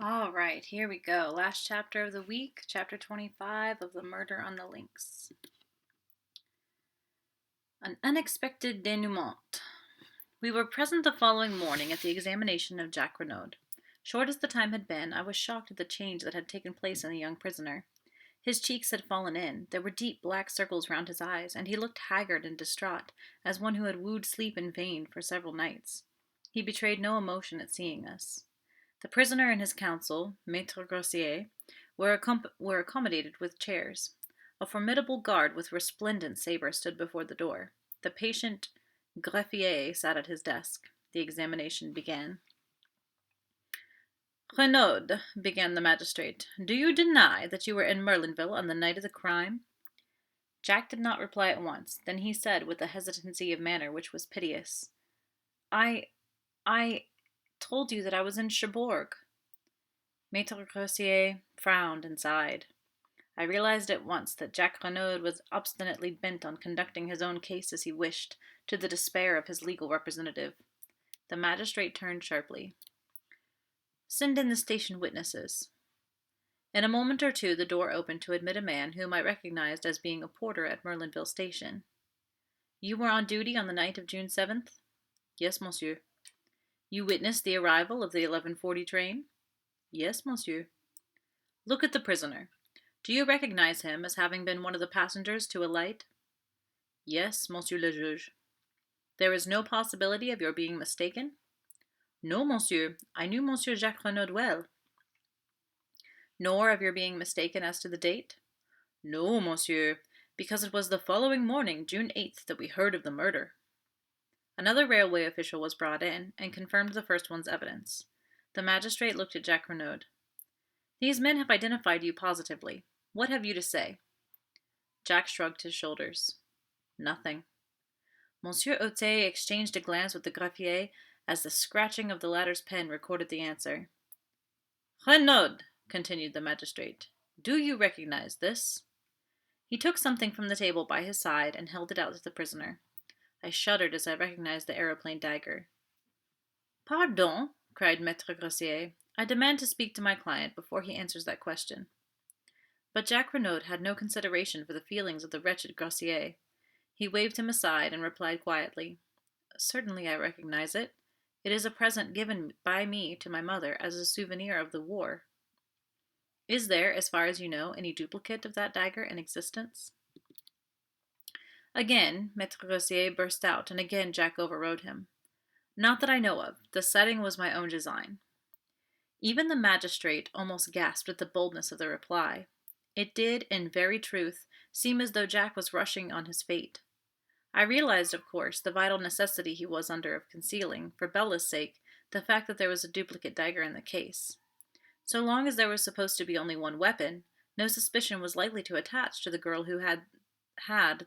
All right, here we go. Last chapter of the week, chapter 25 of The Murder on the Links. An unexpected dénouement. We were present the following morning at the examination of Jacques Renaud. Short as the time had been, I was shocked at the change that had taken place in the young prisoner. His cheeks had fallen in, there were deep black circles round his eyes, and he looked haggard and distraught, as one who had wooed sleep in vain for several nights. He betrayed no emotion at seeing us. The prisoner and his counsel, Maître Grossier, were accommodated with chairs. A formidable guard with resplendent sabre stood before the door. The patient greffier sat at his desk. The examination began. Renaud, began the magistrate, do you deny that you were in Merlinville on the night of the crime? Jack did not reply at once. Then he said, with a hesitancy of manner which was piteous, I told you that I was in Cherbourg. Maître Grossier frowned and sighed. I realized at once that Jacques Renaud was obstinately bent on conducting his own case as he wished, to the despair of his legal representative. The magistrate turned sharply. Send in the station witnesses. In a moment or two the door opened to admit a man whom I recognized as being a porter at Merlinville Station. You were on duty on the night of June 7th? Yes, monsieur. You witnessed the arrival of the 11:40 train? Yes, monsieur. Look at the prisoner. Do you recognize him as having been one of the passengers to alight? Yes, monsieur le juge. There is no possibility of your being mistaken? No, monsieur. I knew monsieur Jacques Renaud well. Nor of your being mistaken as to the date? No, monsieur, because it was the following morning, June 8th, that we heard of the murder. Another railway official was brought in, and confirmed the first one's evidence. The magistrate looked at Jacques Renaud. These men have identified you positively. What have you to say? Jack shrugged his shoulders. Nothing. Monsieur Hautet exchanged a glance with the greffier as the scratching of the latter's pen recorded the answer. Renaud, continued the magistrate, do you recognize this? He took something from the table by his side and held it out to the prisoner. I shuddered as I recognized the aeroplane dagger. Pardon, cried Maître Grossier. I demand to speak to my client before he answers that question. But Jacques Renaud had no consideration for the feelings of the wretched Grossier. He waved him aside and replied quietly, Certainly I recognize it. It is a present given by me to my mother as a souvenir of the war. Is there, as far as you know, any duplicate of that dagger in existence? Again, Maître Grossier burst out, and again Jack overrode him. Not that I know of. The setting was my own design. Even the magistrate almost gasped at the boldness of the reply. It did, in very truth, seem as though Jack was rushing on his fate. I realized, of course, the vital necessity he was under of concealing, for Bella's sake, the fact that there was a duplicate dagger in the case. So long as there was supposed to be only one weapon, no suspicion was likely to attach to the girl who had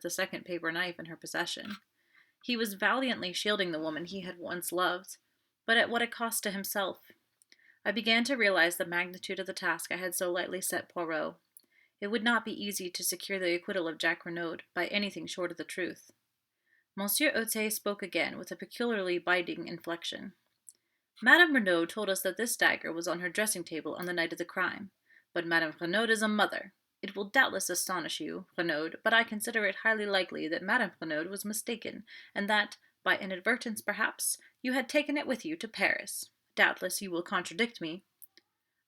the second paper knife in her possession. He was valiantly shielding the woman he had once loved, but at what a cost to himself. I began to realize the magnitude of the task I had so lightly set Poirot. It would not be easy to secure the acquittal of Jacques Renaud by anything short of the truth. Monsieur Hautet spoke again with a peculiarly biting inflection. Madame Renaud told us that this dagger was on her dressing table on the night of the crime, but Madame Renaud is a mother. It will doubtless astonish you, Renaud, but I consider it highly likely that Madame Renaud was mistaken, and that, by inadvertence perhaps, you had taken it with you to Paris. Doubtless you will contradict me.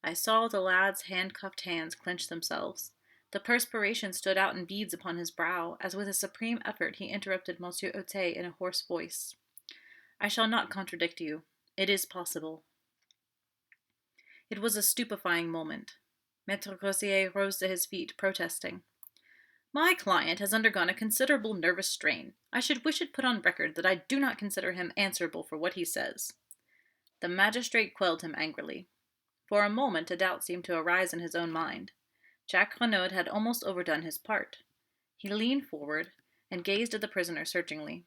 I saw the lad's handcuffed hands clench themselves. The perspiration stood out in beads upon his brow, as with a supreme effort he interrupted Monsieur Hautet in a hoarse voice. I shall not contradict you. It is possible. It was a stupefying moment. Maître Grossier rose to his feet, protesting. My client has undergone a considerable nervous strain. I should wish it put on record that I do not consider him answerable for what he says. The magistrate quelled him angrily. For a moment a doubt seemed to arise in his own mind. Jacques Renaud had almost overdone his part. He leaned forward and gazed at the prisoner searchingly.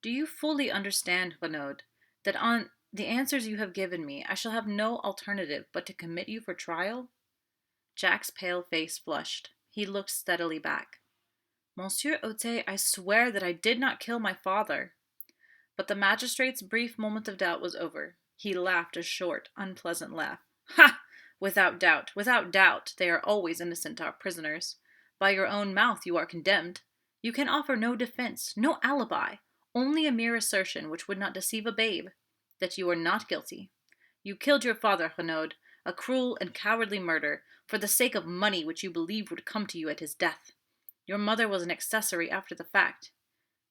Do you fully understand, Renaud, that on the answers you have given me I shall have no alternative but to commit you for trial? Jack's pale face flushed. He looked steadily back. Monsieur Hautet, I swear that I did not kill my father. But the magistrate's brief moment of doubt was over. He laughed a short, unpleasant laugh. Ha! Without doubt, they are always innocent, our prisoners. By your own mouth you are condemned. You can offer no defense, no alibi, only a mere assertion which would not deceive a babe, that you are not guilty. You killed your father, Renaud, a cruel and cowardly murder, for the sake of money which you believed would come to you at his death. Your mother was an accessory after the fact.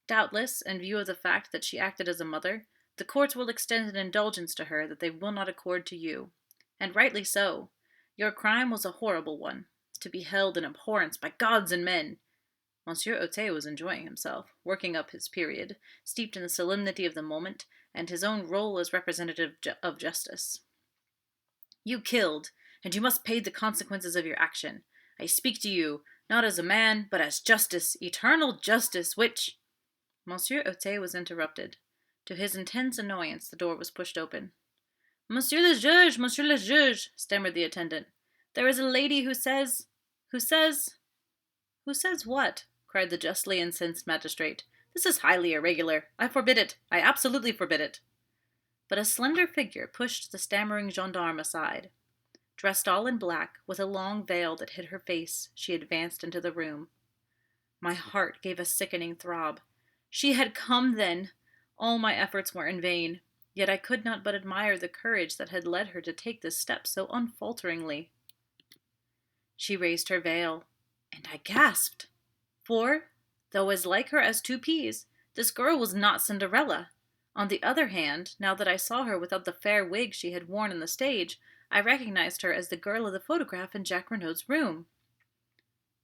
Doubtless, in view of the fact that she acted as a mother, the courts will extend an indulgence to her that they will not accord to you. And rightly so. Your crime was a horrible one, to be held in abhorrence by gods and men. Monsieur Otey was enjoying himself, working up his period, steeped in the solemnity of the moment, and his own role as representative of justice. You killed, and you must pay the consequences of your action. I speak to you, not as a man, but as justice, eternal justice, which... Monsieur Otey was interrupted. To his intense annoyance, the door was pushed open. Monsieur le juge, stammered the attendant. There is a lady who says... Who says what? Cried the justly incensed magistrate. This is highly irregular. I forbid it. I absolutely forbid it. But a slender figure pushed the stammering gendarme aside. Dressed all in black, with a long veil that hid her face, she advanced into the room. My heart gave a sickening throb. She had come, then! All my efforts were in vain. Yet I could not but admire the courage that had led her to take this step so unfalteringly. She raised her veil, and I gasped. For, though as like her as two peas, this girl was not Cinderella. On the other hand, now that I saw her without the fair wig she had worn on the stage, I recognized her as the girl of the photograph in Jack Renaud's room.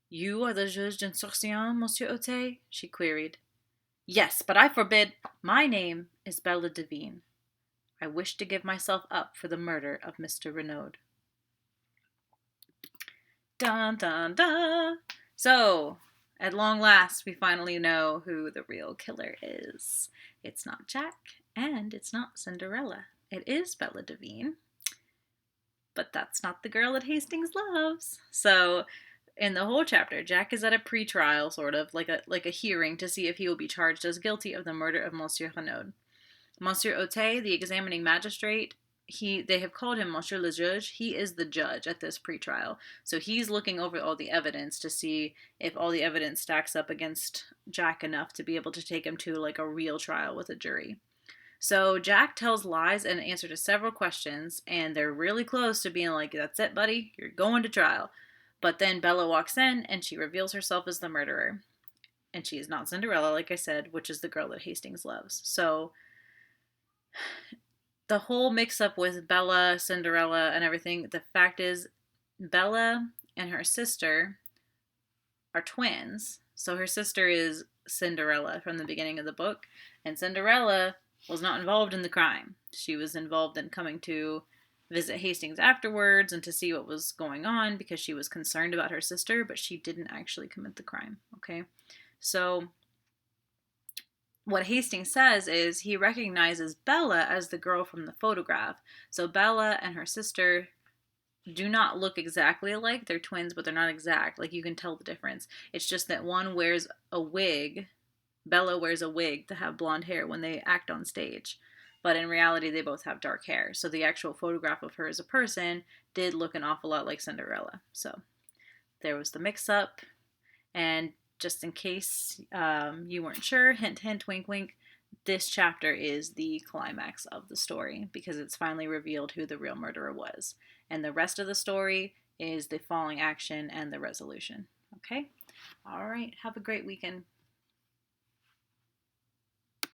You are the juge d'instruction, Monsieur Otey? She queried. Yes, but I forbid... My name is Bella Devine. I wish to give myself up for the murder of Mr. Renaud. Dun, dun, dun. So, at long last, we finally know who the real killer is. It's not Jack, and it's not Cinderella. It is Bella Devine. But that's not the girl that Hastings loves. So, in the whole chapter, Jack is at a pre-trial, sort of, like a hearing to see if he will be charged as guilty of the murder of Monsieur Renaud. Monsieur Otey, the examining magistrate, they have called him Monsieur le Juge. He is the judge at this pretrial. So he's looking over all the evidence to see if all the evidence stacks up against Jack enough to be able to take him to like a real trial with a jury. So Jack tells lies in answer to several questions, and they're really close to being like, that's it, buddy, you're going to trial. But then Bella walks in, and she reveals herself as the murderer. And she is not Cinderella, like I said, which is the girl that Hastings loves. So the whole mix-up with Bella, Cinderella, and everything, the fact is Bella and her sister are twins. So her sister is Cinderella from the beginning of the book, and Cinderella was not involved in the crime. She was involved in coming to visit Hastings afterwards and to see what was going on because she was concerned about her sister, but she didn't actually commit the crime, okay? So what Hastings says is he recognizes Bella as the girl from the photograph. So Bella and her sister do not look exactly alike. They're twins, but they're not exact. Like, you can tell the difference. It's just that one wears a wig. Bella wears a wig to have blonde hair when they act on stage. But in reality, they both have dark hair. So the actual photograph of her as a person did look an awful lot like Cinderella. So there was the mix-up. And just in case you weren't sure, hint, hint, wink, wink, this chapter is the climax of the story because it's finally revealed who the real murderer was. And the rest of the story is the falling action and the resolution. Okay? All right. Have a great weekend.